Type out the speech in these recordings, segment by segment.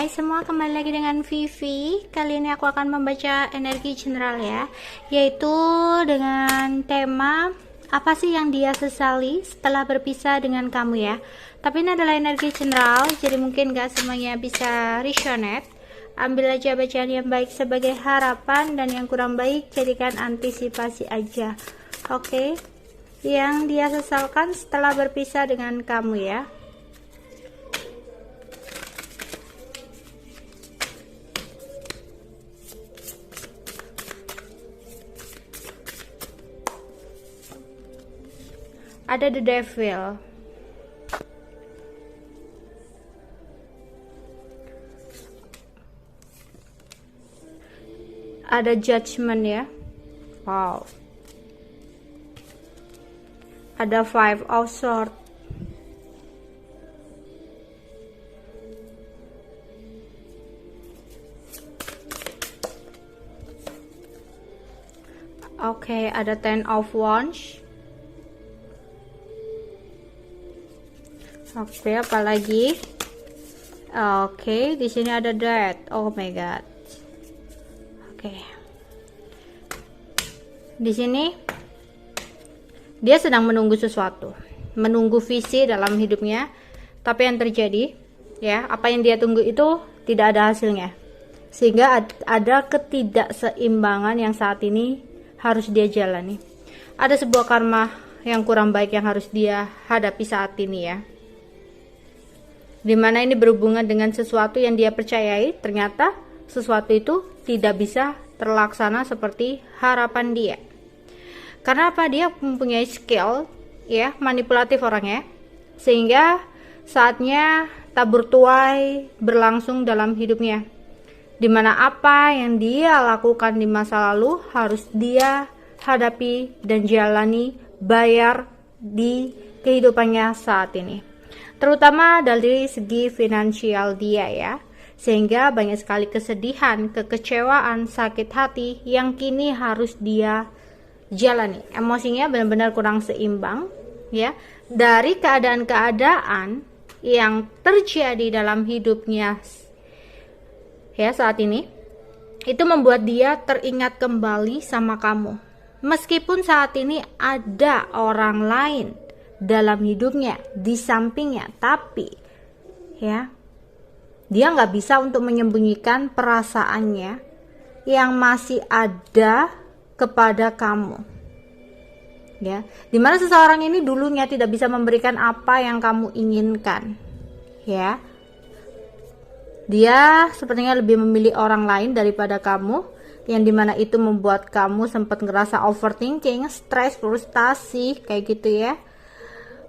Hai semua, kembali lagi dengan Vivi. Kali ini aku akan membaca energi general ya, yaitu dengan tema apa sih yang dia sesali setelah berpisah dengan kamu ya. Tapi ini adalah energi general, jadi mungkin gak semuanya bisa resonate. Ambil aja bacaan yang baik sebagai harapan, dan yang kurang baik jadikan antisipasi aja. Oke, yang dia sesalkan setelah berpisah dengan kamu ya. Ada the devil, ada judgment ya. Wow, ada five of swords, oke, ada ten of wands. Oke, apalagi? Oke, di sini ada death. Oh my god. Oke. Di sini dia sedang menunggu sesuatu, menunggu visi dalam hidupnya, tapi yang terjadi ya, apa yang dia tunggu itu tidak ada hasilnya. Sehingga ada ketidakseimbangan yang saat ini harus dia jalani. Ada sebuah karma yang kurang baik yang harus dia hadapi saat ini ya. Dimana ini berhubungan dengan sesuatu yang dia percayai, ternyata sesuatu itu tidak bisa terlaksana seperti harapan dia. Karena apa? Dia mempunyai skill ya, manipulatif orangnya, sehingga saatnya tabur tuai berlangsung dalam hidupnya, dimana apa yang dia lakukan di masa lalu harus dia hadapi dan jalani, bayar di kehidupannya saat ini, terutama dari segi finansial dia ya. Sehingga banyak sekali kesedihan, kekecewaan, sakit hati yang kini harus dia jalani. Emosinya benar-benar kurang seimbang ya, dari keadaan-keadaan yang terjadi dalam hidupnya ya saat ini. Itu membuat dia teringat kembali sama kamu, meskipun saat ini ada orang lain dalam hidupnya, di sampingnya, tapi ya dia nggak bisa untuk menyembunyikan perasaannya yang masih ada kepada kamu ya, dimana seseorang ini dulunya tidak bisa memberikan apa yang kamu inginkan ya. Dia sepertinya lebih memilih orang lain daripada kamu, yang dimana itu membuat kamu sempat ngerasa overthinking, stres, frustasi kayak gitu ya.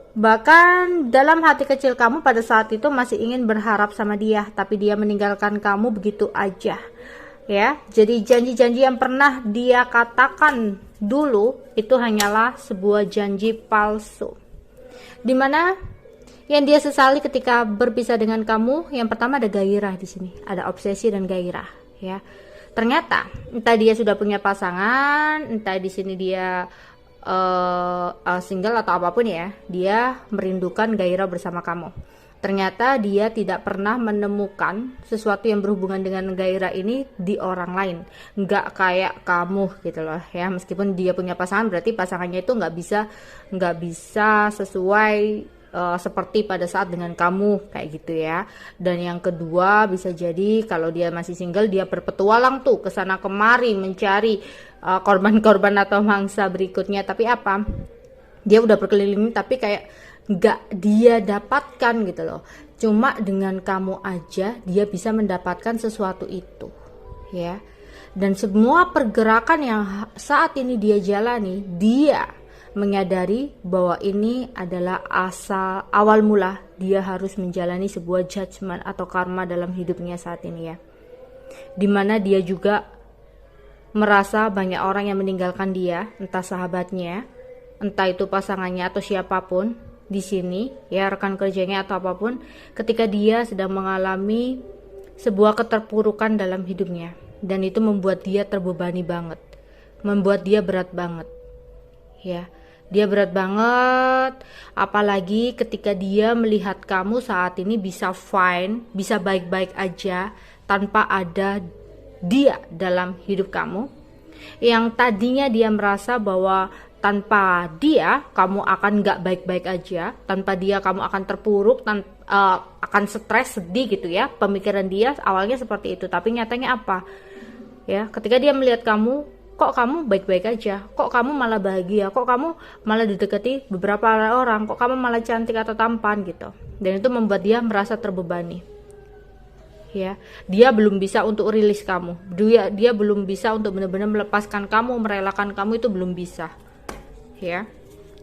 Bahkan dalam hati kecil kamu pada saat itu masih ingin berharap sama dia, tapi dia meninggalkan kamu begitu aja ya. Jadi janji-janji yang pernah dia katakan dulu itu hanyalah sebuah janji palsu, dimana yang dia sesali ketika berpisah dengan kamu, yang pertama ada gairah di sini, ada obsesi dan gairah ya. Ternyata entah dia sudah punya pasangan, entah di sini dia single atau apapun ya, dia merindukan gairah bersama kamu. Ternyata dia tidak pernah menemukan sesuatu yang berhubungan dengan gairah ini di orang lain, nggak kayak kamu gitu loh ya. Meskipun dia punya pasangan, berarti pasangannya itu nggak bisa sesuai seperti pada saat dengan kamu kayak gitu ya. Dan yang kedua, bisa jadi kalau dia masih single, dia berpetualang tuh kesana kemari mencari korban-korban atau mangsa berikutnya. Tapi apa, dia udah berkeliling tapi kayak nggak dia dapatkan gitu loh. Cuma dengan kamu aja dia bisa mendapatkan sesuatu itu ya. Dan semua pergerakan yang saat ini dia jalani, dia menyadari bahwa ini adalah awal mula dia harus menjalani sebuah judgment atau karma dalam hidupnya saat ini ya. Dimana dia juga merasa banyak orang yang meninggalkan dia, entah sahabatnya, entah itu pasangannya atau siapapun di sini ya, rekan kerjanya atau apapun, ketika dia sedang mengalami sebuah keterpurukan dalam hidupnya, dan itu membuat dia terbebani banget, membuat dia berat banget ya. Dia berat banget, apalagi ketika dia melihat kamu saat ini bisa fine, bisa baik-baik aja tanpa ada dia dalam hidup kamu. Yang tadinya dia merasa bahwa tanpa dia kamu akan gak baik-baik aja, tanpa dia kamu akan terpuruk, akan stres, sedih gitu ya. Pemikiran dia awalnya seperti itu, tapi nyatanya apa? Ya, ketika dia melihat kamu, kok kamu baik-baik aja, kok kamu malah bahagia, kok kamu malah didekati beberapa orang, kok kamu malah cantik atau tampan gitu. Dan itu membuat dia merasa terbebani. Ya, dia belum bisa untuk rilis kamu. Dia belum bisa untuk benar-benar melepaskan kamu, merelakan kamu, itu belum bisa. Ya.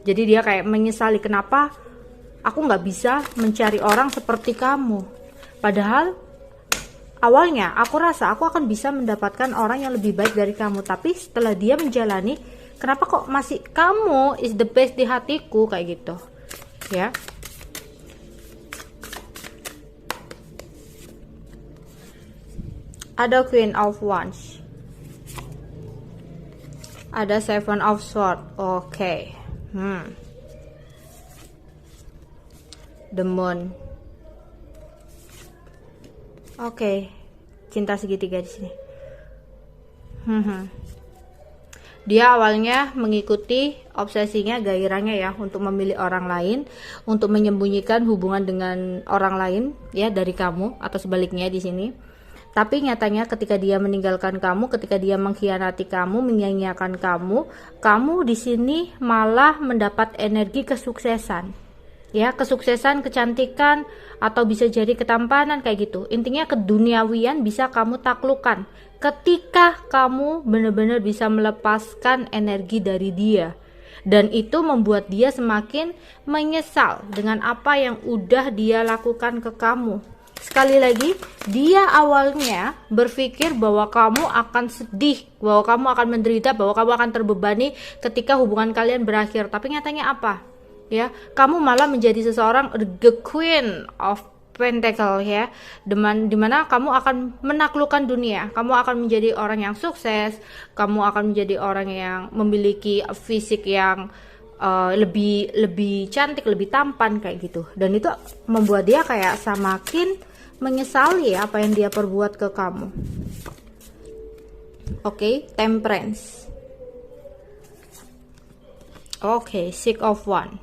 Jadi dia kayak menyesali, kenapa aku nggak bisa mencari orang seperti kamu. Padahal awalnya aku rasa aku akan bisa mendapatkan orang yang lebih baik dari kamu, tapi setelah dia menjalani, kenapa kok masih kamu is the best di hatiku, kayak gitu ya. Ada Queen of Wands, ada Seven of Swords. Oke. The Moon. Oke, cinta segitiga di sini. Dia awalnya mengikuti obsesinya, gairahnya ya, untuk memilih orang lain, untuk menyembunyikan hubungan dengan orang lain ya dari kamu, atau sebaliknya di sini. Tapi nyatanya ketika dia meninggalkan kamu, ketika dia mengkhianati kamu, menyia-nyiakan kamu, kamu di sini malah mendapat energi kesuksesan. Ya, kesuksesan, kecantikan, atau bisa jadi ketampanan kayak gitu. Intinya keduniawian bisa kamu taklukkan ketika kamu benar-benar bisa melepaskan energi dari dia. Dan itu membuat dia semakin menyesal dengan apa yang udah dia lakukan ke kamu. Sekali lagi, dia awalnya berpikir bahwa kamu akan sedih, bahwa kamu akan menderita, bahwa kamu akan terbebani ketika hubungan kalian berakhir. Tapi nyatanya apa? Ya, kamu malah menjadi seseorang the Queen of Pentacle ya, dimana kamu akan menaklukkan dunia, kamu akan menjadi orang yang sukses, kamu akan menjadi orang yang memiliki fisik yang lebih cantik, lebih tampan kayak gitu. Dan itu membuat dia kayak semakin menyesali apa yang dia perbuat ke kamu. Oke, Temperance. Oke, Six of Wands.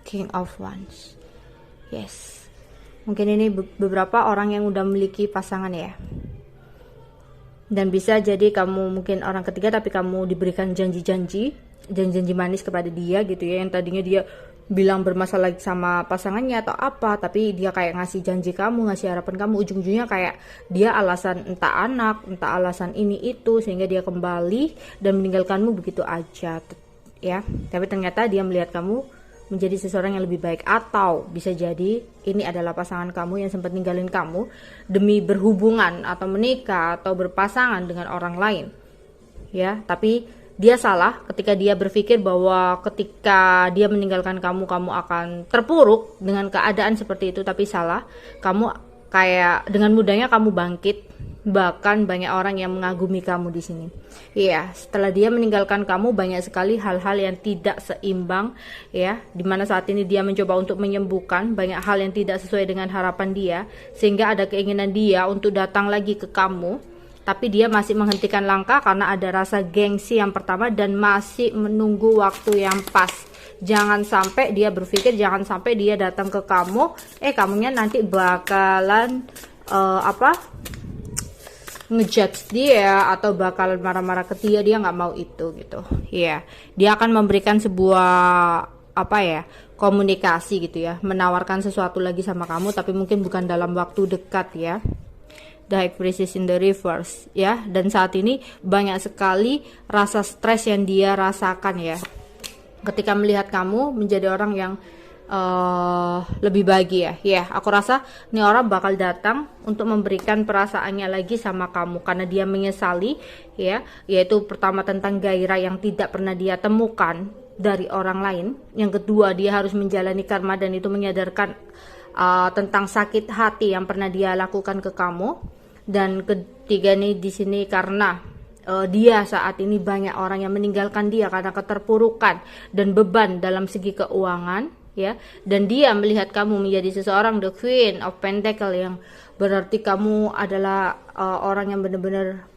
King of Wands. Yes. Mungkin ini beberapa orang yang udah memiliki pasangan ya. Dan bisa jadi kamu mungkin orang ketiga, tapi kamu diberikan janji-janji manis kepada dia gitu ya, yang tadinya dia bilang bermasalah sama pasangannya atau apa, tapi dia kayak ngasih janji kamu, ngasih harapan kamu, ujung-ujungnya kayak dia alasan entah anak, entah alasan ini itu, sehingga dia kembali dan meninggalkanmu begitu aja ya. Tapi ternyata dia melihat kamu menjadi seseorang yang lebih baik, atau bisa jadi ini adalah pasangan kamu yang sempat ninggalin kamu demi berhubungan atau menikah atau berpasangan dengan orang lain ya. Tapi dia salah ketika dia berpikir bahwa ketika dia meninggalkan kamu, kamu akan terpuruk dengan keadaan seperti itu. Tapi salah, kamu kayak dengan mudahnya kamu bangkit. Bahkan banyak orang yang mengagumi kamu di sini. Iya, setelah dia meninggalkan kamu, banyak sekali hal-hal yang tidak seimbang ya, dimana saat ini dia mencoba untuk menyembuhkan banyak hal yang tidak sesuai dengan harapan dia, sehingga ada keinginan dia untuk datang lagi ke kamu, tapi dia masih menghentikan langkah karena ada rasa gengsi yang pertama dan masih menunggu waktu yang pas. Jangan sampai dia berpikir, jangan sampai dia datang ke kamu, kamunya nanti bakalan ngejudge dia atau bakal marah-marah ke dia nggak mau itu gitu ya. Dia akan memberikan sebuah komunikasi gitu ya, menawarkan sesuatu lagi sama kamu, tapi mungkin bukan dalam waktu dekat ya. The High Priestess in the reverse ya. Dan saat ini banyak sekali rasa stres yang dia rasakan ya, ketika melihat kamu menjadi orang yang lebih bahagia ya. Aku rasa ini orang bakal datang untuk memberikan perasaannya lagi sama kamu, karena dia menyesali ya, yaitu pertama tentang gairah yang tidak pernah dia temukan dari orang lain. Yang kedua, dia harus menjalani karma, dan itu menyadarkan tentang sakit hati yang pernah dia lakukan ke kamu. Dan ketiga nih di sini karena dia saat ini banyak orang yang meninggalkan dia karena keterpurukan dan beban dalam segi keuangan, ya. Dan dia melihat kamu menjadi seseorang the Queen of Pentacle, yang berarti kamu adalah orang yang benar-benar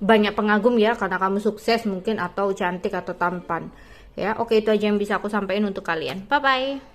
banyak pengagum ya, karena kamu sukses mungkin, atau cantik atau tampan. Ya, oke, itu aja yang bisa aku sampaikan untuk kalian. Bye bye.